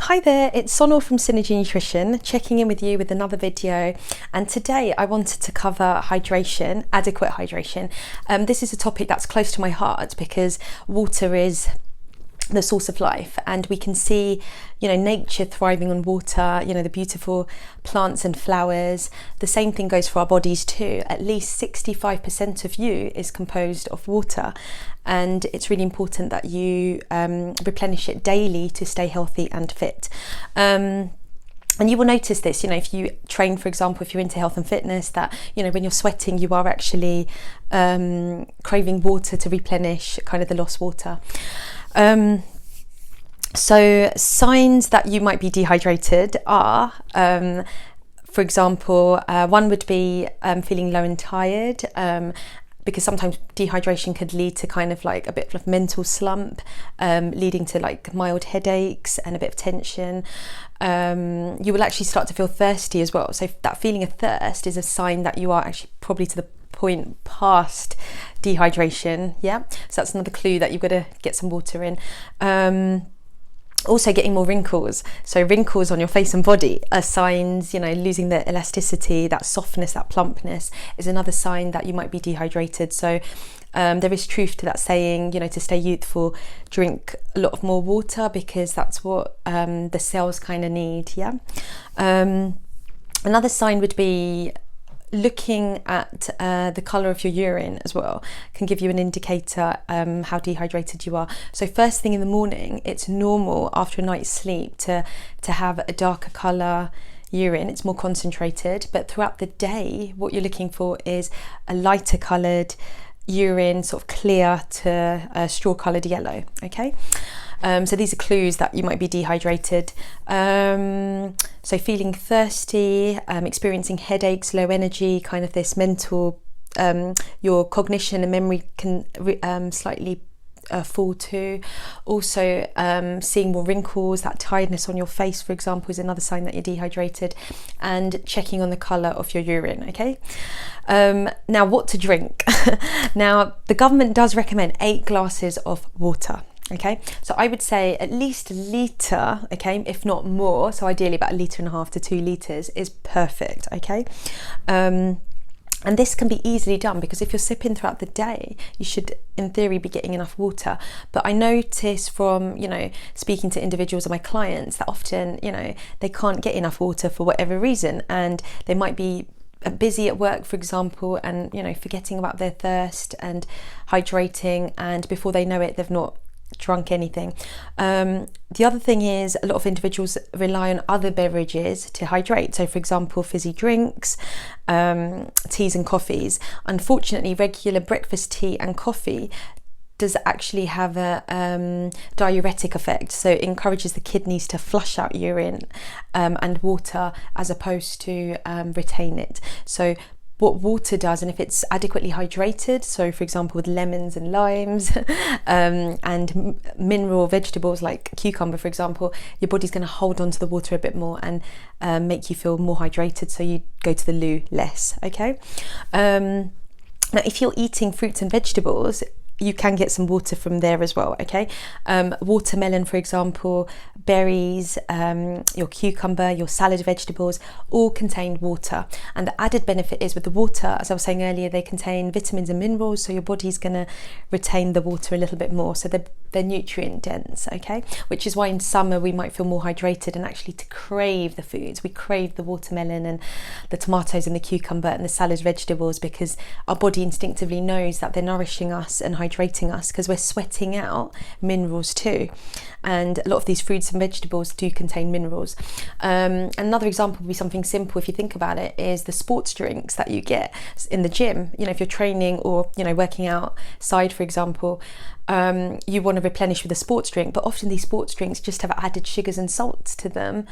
Hi there, it's Sonal from Synergy Nutrition, checking in with you with another video. And today I wanted to cover hydration, adequate hydration. This is a topic that's close to my heart because water is the source of life, and we can see, nature thriving on water, the beautiful plants and flowers. The same thing goes for our bodies too. At least 65% of you is composed of water, and it's really important that you replenish it daily to stay healthy and fit. And you will notice this, if you train, for example, if you're into health and fitness, that, when you're sweating, you are actually craving water to replenish kind of the lost water. So signs that you might be dehydrated are, for example, one would be feeling low and tired, because sometimes dehydration could lead to kind of like a bit of mental slump, leading to like mild headaches and a bit of tension. You will actually start to feel thirsty as well. So that feeling of thirst is a sign that you are actually probably to the point past dehydration. So that's another clue that you've got to get some water in. Also getting more wrinkles. So wrinkles on your face and body are signs, losing the elasticity, that softness, that plumpness is another sign that you might be dehydrated. So there is truth to that saying, to stay youthful, drink a lot of more water, because that's what the cells kind of need. Another sign would be looking at the colour of your urine as well can give you an indicator how dehydrated you are. So first thing in the morning, it's normal after a night's sleep to have a darker colour urine. It's more concentrated, but throughout the day what you're looking for is a lighter coloured urine, sort of clear to straw coloured yellow. So these are clues that you might be dehydrated. So feeling thirsty, experiencing headaches, low energy, kind of this mental, your cognition and memory can slightly fall too. Also seeing more wrinkles, that tiredness on your face, for example, is another sign that you're dehydrated. And checking on the colour of your urine. Now what to drink. Now the government does recommend 8 glasses of water. So I would say at least a litre, if not more. So ideally about 1.5 litres to 2 litres is perfect. And this can be easily done because if you're sipping throughout the day, you should in theory be getting enough water. But I notice from speaking to individuals and my clients that often they can't get enough water for whatever reason, and they might be busy at work, for example, and forgetting about their thirst and hydrating, and before they know it, they've not drunk anything. The other thing is a lot of individuals rely on other beverages to hydrate. So for example, fizzy drinks, teas and coffees. Unfortunately, regular breakfast tea and coffee does actually have a diuretic effect. So it encourages the kidneys to flush out urine and water as opposed to retain it. So what water does, and if it's adequately hydrated, so for example with lemons and limes and mineral vegetables like cucumber, for example, your body's going to hold on to the water a bit more and make you feel more hydrated, so you go to the loo less. Now if you're eating fruits and vegetables, you can get some water from there as well. Watermelon, for example, berries, your cucumber, your salad vegetables all contain water, and the added benefit is with the water, as I was saying earlier, they contain vitamins and minerals, so your body's going to retain the water a little bit more, so they're nutrient dense. Which is why in summer we might feel more hydrated, and actually to crave the foods, we crave the watermelon and the tomatoes and the cucumber and the salad vegetables, because our body instinctively knows that they're nourishing us and hydrating us, because we're sweating out minerals too, and a lot of these fruits and vegetables do contain minerals. Another example would be something simple, if you think about it, is the sports drinks that you get in the gym. If you're training or working outside, for example, you want to replenish with a sports drink, but often these sports drinks just have added sugars and salts to them,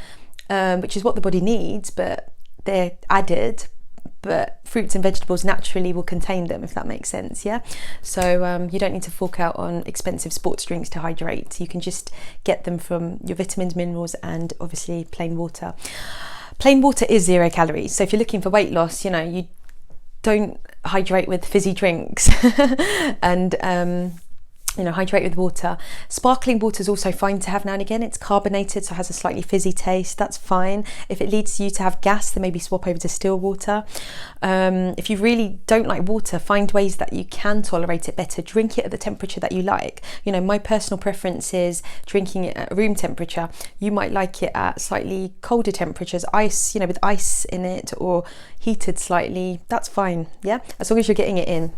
which is what the body needs, but they're added. But fruits and vegetables naturally will contain them, if that makes sense. So you don't need to fork out on expensive sports drinks to hydrate. You can just get them from your vitamins, minerals, and obviously plain water. Plain water is 0 calories, so if you're looking for weight loss, you don't hydrate with fizzy drinks and hydrate with water. Sparkling water is also fine to have now and again. It's carbonated, so it has a slightly fizzy taste. That's fine. If it leads you to have gas, then maybe swap over to still water. If you really don't like water, find ways that you can tolerate it better. Drink it at the temperature that you like. My personal preference is drinking it at room temperature. You might like it at slightly colder temperatures, ice, with ice in it, or heated slightly. That's fine, yeah, as long as you're getting it in.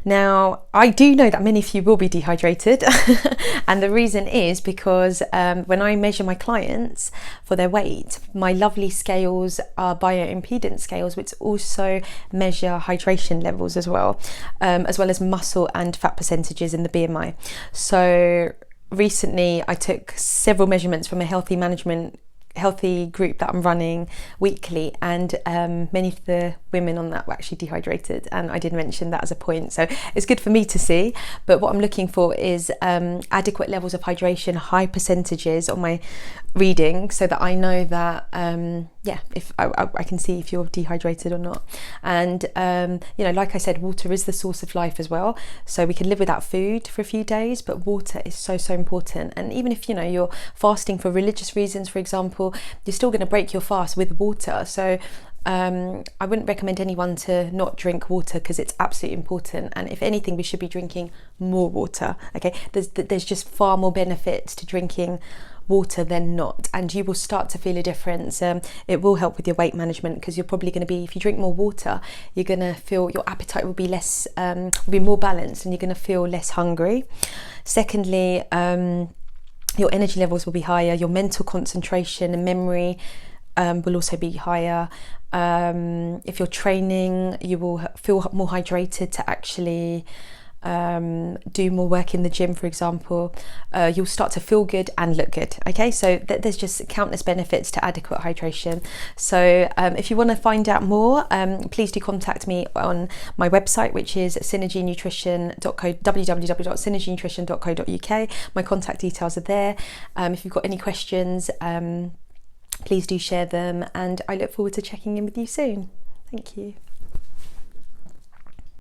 Now, I do know that many of you will be dehydrated, and the reason is because when I measure my clients for their weight, my lovely scales are bioimpedance scales, which also measure hydration levels as well as muscle and fat percentages in the BMI. So recently I took several measurements from a healthy group that I'm running weekly, and many of the women on that were actually dehydrated, and I did mention that as a point, so it's good for me to see. But what I'm looking for is adequate levels of hydration, high percentages on my reading, so that I know that if I can see if you're dehydrated or not. And like I said, water is the source of life as well, so we can live without food for a few days, but water is so important. And even if you're fasting for religious reasons, for example, you're still going to break your fast with water. So I wouldn't recommend anyone to not drink water, because it's absolutely important, and if anything, we should be drinking more water. Okay, there's just far more benefits to drinking water than not, and you will start to feel a difference. It will help with your weight management, because you're probably going to be, if you drink more water, you're going to feel your appetite will be less, will be more balanced, and you're going to feel less hungry. Secondly, your energy levels will be higher, your mental concentration and memory will also be higher. If you're training, you will feel more hydrated to actually do more work in the gym, for example. You'll start to feel good and look good. Okay, so there's just countless benefits to adequate hydration. So if you want to find out more, please do contact me on my website, which is www.synergynutrition.co.uk. My contact details are there. If you've got any questions, please do share them, and I look forward to checking in with you soon. Thank you.